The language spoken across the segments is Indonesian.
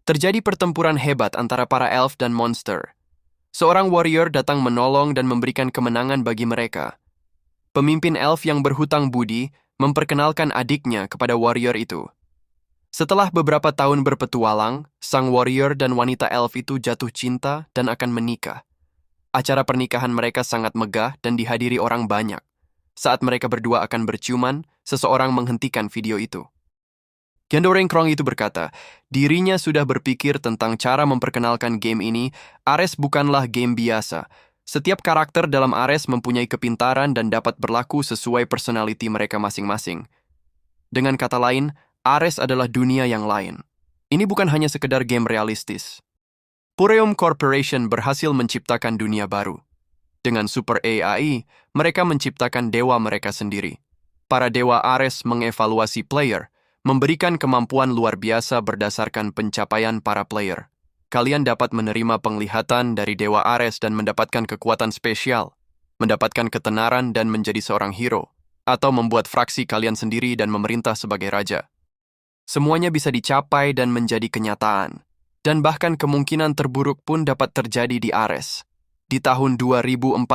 Terjadi pertempuran hebat antara para elf dan monster. Seorang warrior datang menolong dan memberikan kemenangan bagi mereka. Pemimpin elf yang berhutang budi memperkenalkan adiknya kepada warrior itu. Setelah beberapa tahun berpetualang, sang warrior dan wanita elf itu jatuh cinta dan akan menikah. Acara pernikahan mereka sangat megah dan dihadiri orang banyak. Saat mereka berdua akan berciuman, seseorang menghentikan video itu. Gendoreng Krong itu berkata, dirinya sudah berpikir tentang cara memperkenalkan game ini. Ares bukanlah game biasa. Setiap karakter dalam Ares mempunyai kepintaran dan dapat berlaku sesuai personality mereka masing-masing. Dengan kata lain, Ares adalah dunia yang lain. Ini bukan hanya sekedar game realistis. Pureum Corporation berhasil menciptakan dunia baru. Dengan Super AI, mereka menciptakan dewa mereka sendiri. Para dewa Ares mengevaluasi player, memberikan kemampuan luar biasa berdasarkan pencapaian para player. Kalian dapat menerima penglihatan dari Dewa Ares dan mendapatkan kekuatan spesial, mendapatkan ketenaran dan menjadi seorang hero, atau membuat fraksi kalian sendiri dan memerintah sebagai raja. Semuanya bisa dicapai dan menjadi kenyataan, dan bahkan kemungkinan terburuk pun dapat terjadi di Ares. Di tahun 2045,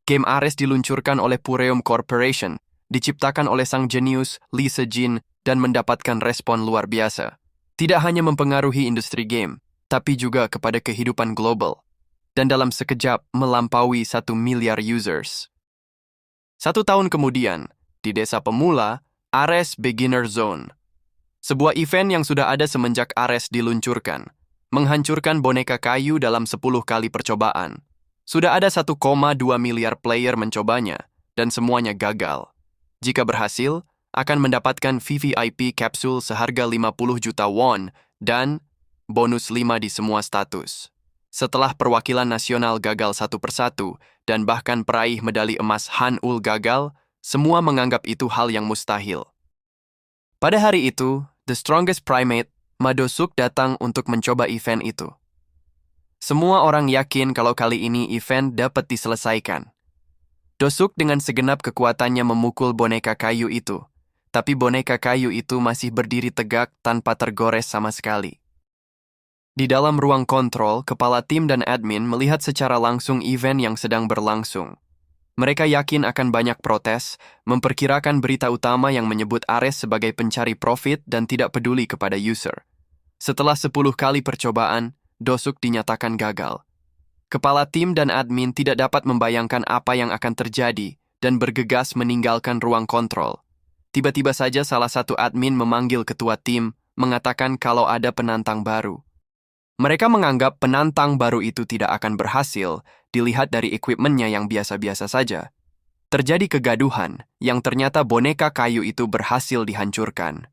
game Ares diluncurkan oleh Pureum Corporation, diciptakan oleh sang jenius Lee Se-jin dan mendapatkan respon luar biasa. Tidak hanya mempengaruhi industri game, tapi juga kepada kehidupan global. Dan dalam sekejap melampaui 1 miliar users. 1 tahun kemudian, di desa pemula, Ares Beginner Zone. Sebuah event yang sudah ada semenjak Ares diluncurkan, menghancurkan boneka kayu dalam 10 kali percobaan. Sudah ada 1,2 miliar player mencobanya, dan semuanya gagal. Jika berhasil, akan mendapatkan VVIP kapsul seharga 50 juta won dan bonus 5 di semua status. Setelah perwakilan nasional gagal satu persatu dan bahkan peraih medali emas Hanul gagal, semua menganggap itu hal yang mustahil. Pada hari itu, The Strongest Primate, Ma Do-suk datang untuk mencoba event itu. Semua orang yakin kalau kali ini event dapat diselesaikan. Do-suk dengan segenap kekuatannya memukul boneka kayu itu, tapi boneka kayu itu masih berdiri tegak tanpa tergores sama sekali. Di dalam ruang kontrol, kepala tim dan admin melihat secara langsung event yang sedang berlangsung. Mereka yakin akan banyak protes, memperkirakan berita utama yang menyebut Ares sebagai pencari profit dan tidak peduli kepada user. Setelah 10 kali percobaan, Do-suk dinyatakan gagal. Kepala tim dan admin tidak dapat membayangkan apa yang akan terjadi dan bergegas meninggalkan ruang kontrol. Tiba-tiba saja salah satu admin memanggil ketua tim, mengatakan kalau ada penantang baru. Mereka menganggap penantang baru itu tidak akan berhasil, dilihat dari equipment-nya yang biasa-biasa saja. Terjadi kegaduhan, yang ternyata boneka kayu itu berhasil dihancurkan.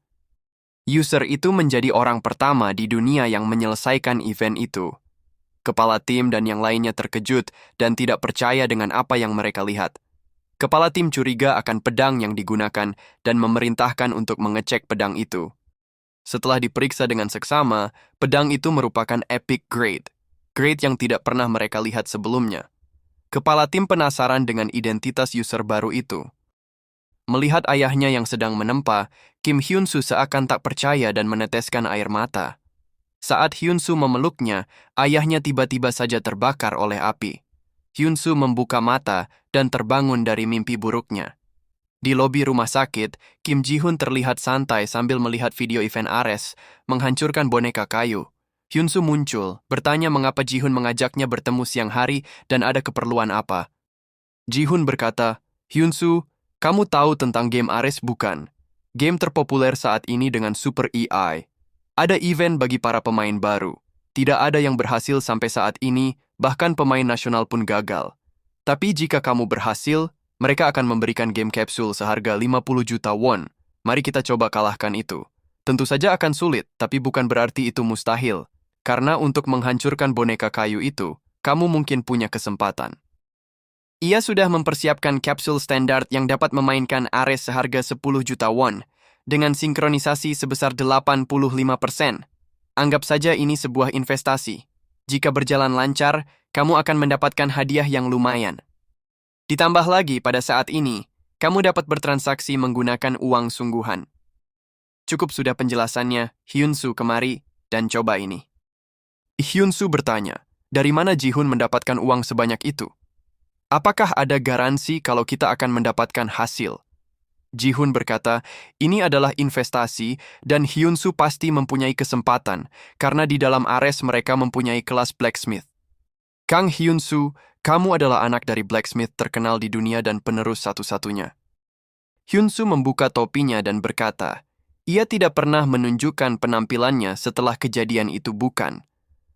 User itu menjadi orang pertama di dunia yang menyelesaikan event itu. Kepala tim dan yang lainnya terkejut dan tidak percaya dengan apa yang mereka lihat. Kepala tim curiga akan pedang yang digunakan dan memerintahkan untuk mengecek pedang itu. Setelah diperiksa dengan seksama, pedang itu merupakan epic grade yang tidak pernah mereka lihat sebelumnya. Kepala tim penasaran dengan identitas user baru itu. Melihat ayahnya yang sedang menempa, Kim Hyun-soo seakan tak percaya dan meneteskan air mata. Saat Hyun-soo memeluknya, ayahnya tiba-tiba saja terbakar oleh api. Hyun-soo membuka mata dan terbangun dari mimpi buruknya. Di lobi rumah sakit, Kim Ji-hoon terlihat santai sambil melihat video event Ares, menghancurkan boneka kayu. Hyun-soo muncul, bertanya mengapa Ji-hoon mengajaknya bertemu siang hari dan ada keperluan apa. Ji-hoon berkata, Hyun-soo, kamu tahu tentang game Ares bukan? Game terpopuler saat ini dengan Super AI. Ada event bagi para pemain baru. Tidak ada yang berhasil sampai saat ini, bahkan pemain nasional pun gagal. Tapi jika kamu berhasil, mereka akan memberikan game kapsul seharga 50 juta won. Mari kita coba kalahkan itu. Tentu saja akan sulit, tapi bukan berarti itu mustahil. Karena untuk menghancurkan boneka kayu itu, kamu mungkin punya kesempatan. Ia sudah mempersiapkan kapsul standar yang dapat memainkan Ares seharga 10 juta won, dengan sinkronisasi sebesar 85%. Anggap saja ini sebuah investasi. Jika berjalan lancar, kamu akan mendapatkan hadiah yang lumayan. Ditambah lagi pada saat ini, kamu dapat bertransaksi menggunakan uang sungguhan. Cukup sudah penjelasannya, Hyun-soo kemari, dan coba ini." Hyunsu bertanya, "Dari mana Ji-hun mendapatkan uang sebanyak itu? Apakah ada garansi kalau kita akan mendapatkan hasil?" Ji-hun berkata, "Ini adalah investasi dan Hyunsu pasti mempunyai kesempatan karena di dalam Ares mereka mempunyai kelas blacksmith." "Kang Hyunsu, kamu adalah anak dari blacksmith terkenal di dunia dan penerus satu-satunya." Hyunsu membuka topinya dan berkata, ia tidak pernah menunjukkan penampilannya setelah kejadian itu bukan.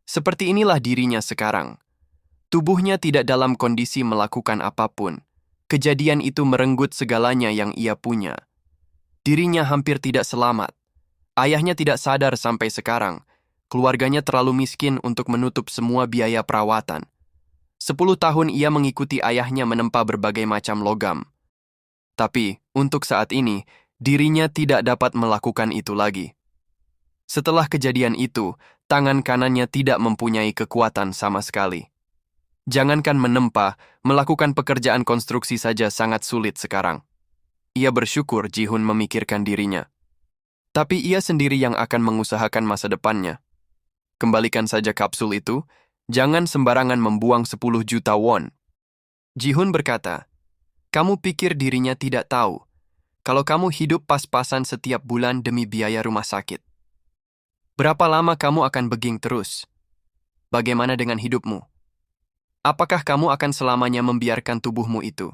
Seperti inilah dirinya sekarang. Tubuhnya tidak dalam kondisi melakukan apapun. Kejadian itu merenggut segalanya yang ia punya. Dirinya hampir tidak selamat. Ayahnya tidak sadar sampai sekarang. Keluarganya terlalu miskin untuk menutup semua biaya perawatan. 10 tahun ia mengikuti ayahnya menempa berbagai macam logam. Tapi, untuk saat ini, dirinya tidak dapat melakukan itu lagi. Setelah kejadian itu, tangan kanannya tidak mempunyai kekuatan sama sekali. Jangankan menempa, melakukan pekerjaan konstruksi saja sangat sulit sekarang. Ia bersyukur Ji-hun memikirkan dirinya. Tapi ia sendiri yang akan mengusahakan masa depannya. Kembalikan saja kapsul itu, jangan sembarangan membuang 10 juta won. Ji-hun berkata, "Kamu pikir dirinya tidak tahu kalau kamu hidup pas-pasan setiap bulan demi biaya rumah sakit? Berapa lama kamu akan beging terus? Bagaimana dengan hidupmu? Apakah kamu akan selamanya membiarkan tubuhmu itu?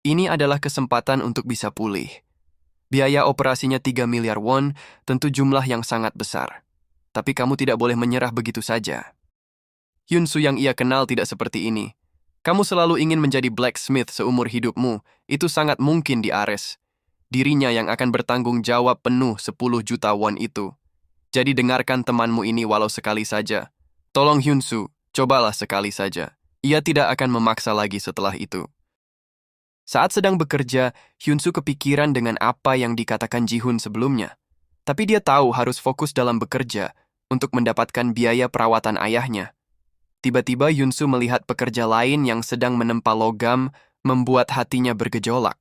Ini adalah kesempatan untuk bisa pulih. Biaya operasinya 3 miliar won, tentu jumlah yang sangat besar. Tapi kamu tidak boleh menyerah begitu saja." Hyunsu yang ia kenal tidak seperti ini. "Kamu selalu ingin menjadi blacksmith seumur hidupmu, itu sangat mungkin di Ares. Dirinya yang akan bertanggung jawab penuh 10 juta won itu. Jadi dengarkan temanmu ini walau sekali saja. Tolong Hyunsu, cobalah sekali saja. Ia tidak akan memaksa lagi setelah itu." Saat sedang bekerja, Hyunsu kepikiran dengan apa yang dikatakan Ji-hun sebelumnya. Tapi dia tahu harus fokus dalam bekerja untuk mendapatkan biaya perawatan ayahnya. Tiba-tiba Hyunsu melihat pekerja lain yang sedang menempa logam, membuat hatinya bergejolak.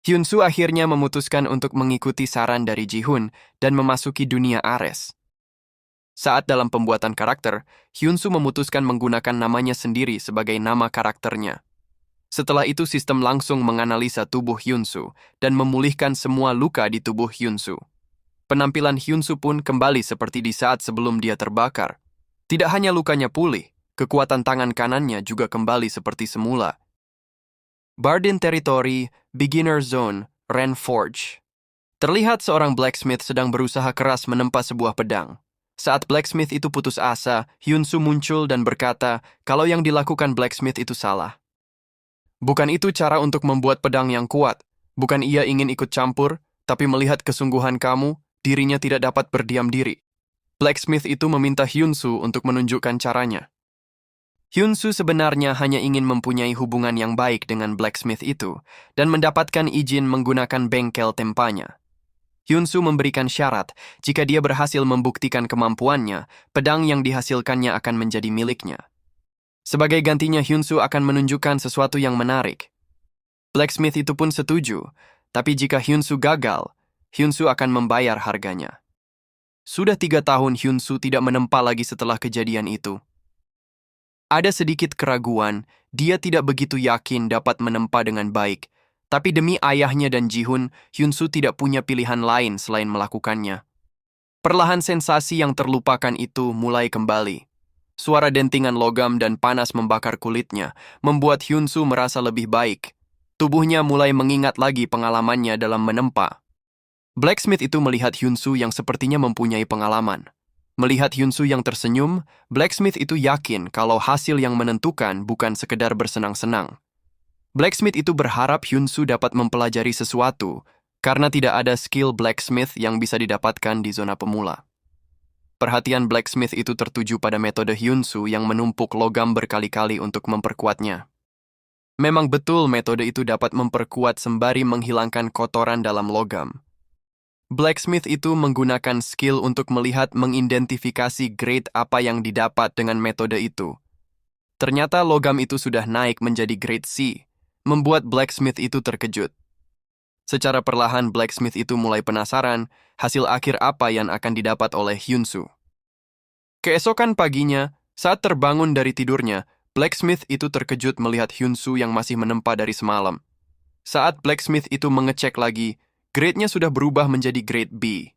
Hyunsu akhirnya memutuskan untuk mengikuti saran dari Ji-hun dan memasuki dunia Ares. Saat dalam pembuatan karakter, Hyunsu memutuskan menggunakan namanya sendiri sebagai nama karakternya. Setelah itu sistem langsung menganalisa tubuh Hyunsu dan memulihkan semua luka di tubuh Hyunsu. Penampilan Hyunsu pun kembali seperti di saat sebelum dia terbakar. Tidak hanya lukanya pulih, kekuatan tangan kanannya juga kembali seperti semula. Bardin Territory, Beginner Zone, Ren Forge. Terlihat seorang blacksmith sedang berusaha keras menempa sebuah pedang. Saat blacksmith itu putus asa, Hyunsu muncul dan berkata kalau yang dilakukan blacksmith itu salah. "Bukan itu cara untuk membuat pedang yang kuat. Bukan ia ingin ikut campur, tapi melihat kesungguhan kamu, dirinya tidak dapat berdiam diri." Blacksmith itu meminta Hyunsu untuk menunjukkan caranya. Hyunsu sebenarnya hanya ingin mempunyai hubungan yang baik dengan blacksmith itu dan mendapatkan izin menggunakan bengkel tempanya. Hyunsu memberikan syarat, jika dia berhasil membuktikan kemampuannya, pedang yang dihasilkannya akan menjadi miliknya. Sebagai gantinya Hyunsu akan menunjukkan sesuatu yang menarik. Blacksmith itu pun setuju, tapi jika Hyunsu gagal, Hyunsu akan membayar harganya. Sudah 3 tahun Hyunsu tidak menempa lagi setelah kejadian itu. Ada sedikit keraguan, dia tidak begitu yakin dapat menempa dengan baik, tapi demi ayahnya dan Ji-hun, Hyunsu tidak punya pilihan lain selain melakukannya. Perlahan sensasi yang terlupakan itu mulai kembali. Suara dentingan logam dan panas membakar kulitnya, membuat Hyunsu merasa lebih baik. Tubuhnya mulai mengingat lagi pengalamannya dalam menempa. Blacksmith itu melihat Hyunsu yang sepertinya mempunyai pengalaman. Melihat Hyunsu yang tersenyum, blacksmith itu yakin kalau hasil yang menentukan bukan sekedar bersenang-senang. Blacksmith itu berharap Hyunsu dapat mempelajari sesuatu, karena tidak ada skill blacksmith yang bisa didapatkan di zona pemula. Perhatian blacksmith itu tertuju pada metode Hyunsu yang menumpuk logam berkali-kali untuk memperkuatnya. Memang betul metode itu dapat memperkuat sembari menghilangkan kotoran dalam logam. Blacksmith itu menggunakan skill untuk melihat mengidentifikasi grade apa yang didapat dengan metode itu. Ternyata logam itu sudah naik menjadi grade C, membuat blacksmith itu terkejut. Secara perlahan blacksmith itu mulai penasaran hasil akhir apa yang akan didapat oleh Hyunsu. Keesokan paginya, saat terbangun dari tidurnya, blacksmith itu terkejut melihat Hyun-soo yang masih menempa dari semalam. Saat blacksmith itu mengecek lagi, grade-nya sudah berubah menjadi grade B.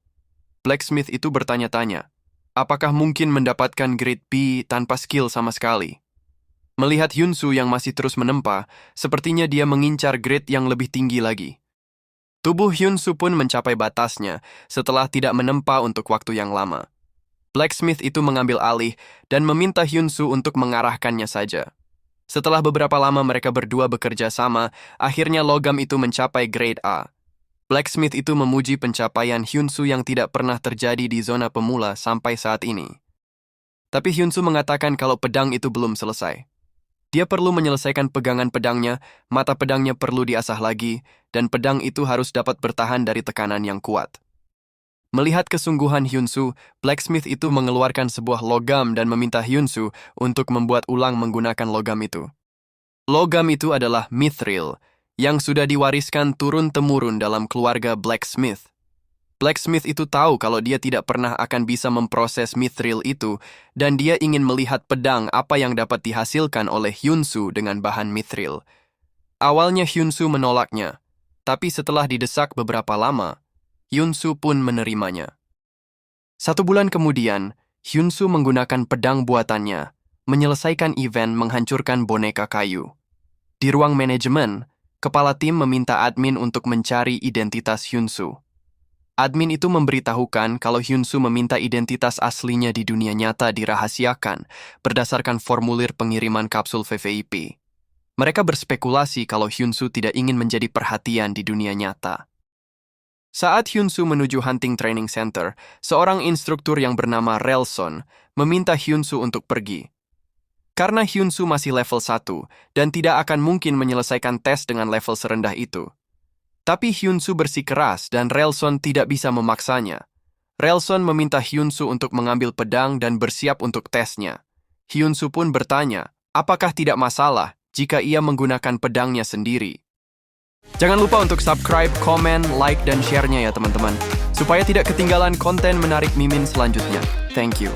Blacksmith itu bertanya-tanya, apakah mungkin mendapatkan grade B tanpa skill sama sekali? Melihat Hyun-soo yang masih terus menempa, sepertinya dia mengincar grade yang lebih tinggi lagi. Tubuh Hyun-soo pun mencapai batasnya setelah tidak menempa untuk waktu yang lama. Blacksmith itu mengambil alih dan meminta Hyun-soo untuk mengarahkannya saja. Setelah beberapa lama mereka berdua bekerja sama, akhirnya logam itu mencapai grade A. Blacksmith itu memuji pencapaian Hyun-soo yang tidak pernah terjadi di zona pemula sampai saat ini. Tapi Hyun-soo mengatakan kalau pedang itu belum selesai. Dia perlu menyelesaikan pegangan pedangnya, mata pedangnya perlu diasah lagi, dan pedang itu harus dapat bertahan dari tekanan yang kuat. Melihat kesungguhan Hyun-soo, blacksmith itu mengeluarkan sebuah logam dan meminta Hyun-soo untuk membuat ulang menggunakan logam itu. Logam itu adalah mithril, yang sudah diwariskan turun-temurun dalam keluarga blacksmith. Blacksmith itu tahu kalau dia tidak pernah akan bisa memproses mithril itu, dan dia ingin melihat pedang apa yang dapat dihasilkan oleh Hyun-soo dengan bahan mithril. Awalnya Hyun-soo menolaknya, tapi setelah didesak beberapa lama, Hyun-soo pun menerimanya. 1 bulan kemudian, Hyun-soo menggunakan pedang buatannya, menyelesaikan event menghancurkan boneka kayu. Di ruang manajemen, kepala tim meminta admin untuk mencari identitas Hyun-soo. Admin itu memberitahukan kalau Hyun-soo meminta identitas aslinya di dunia nyata dirahasiakan berdasarkan formulir pengiriman kapsul VVIP. Mereka berspekulasi kalau Hyun-soo tidak ingin menjadi perhatian di dunia nyata. Saat Hyun-soo menuju Hunting Training Center, seorang instruktur yang bernama Relson meminta Hyun-soo untuk pergi. Karena Hyun-soo masih level 1 dan tidak akan mungkin menyelesaikan tes dengan level serendah itu. Tapi Hyun-soo bersikeras dan Relson tidak bisa memaksanya. Relson meminta Hyun-soo untuk mengambil pedang dan bersiap untuk tesnya. Hyun-soo pun bertanya, apakah tidak masalah jika ia menggunakan pedangnya sendiri? Jangan lupa untuk subscribe, komen, like, dan share-nya ya teman-teman, supaya tidak ketinggalan konten menarik Mimin selanjutnya. Thank you.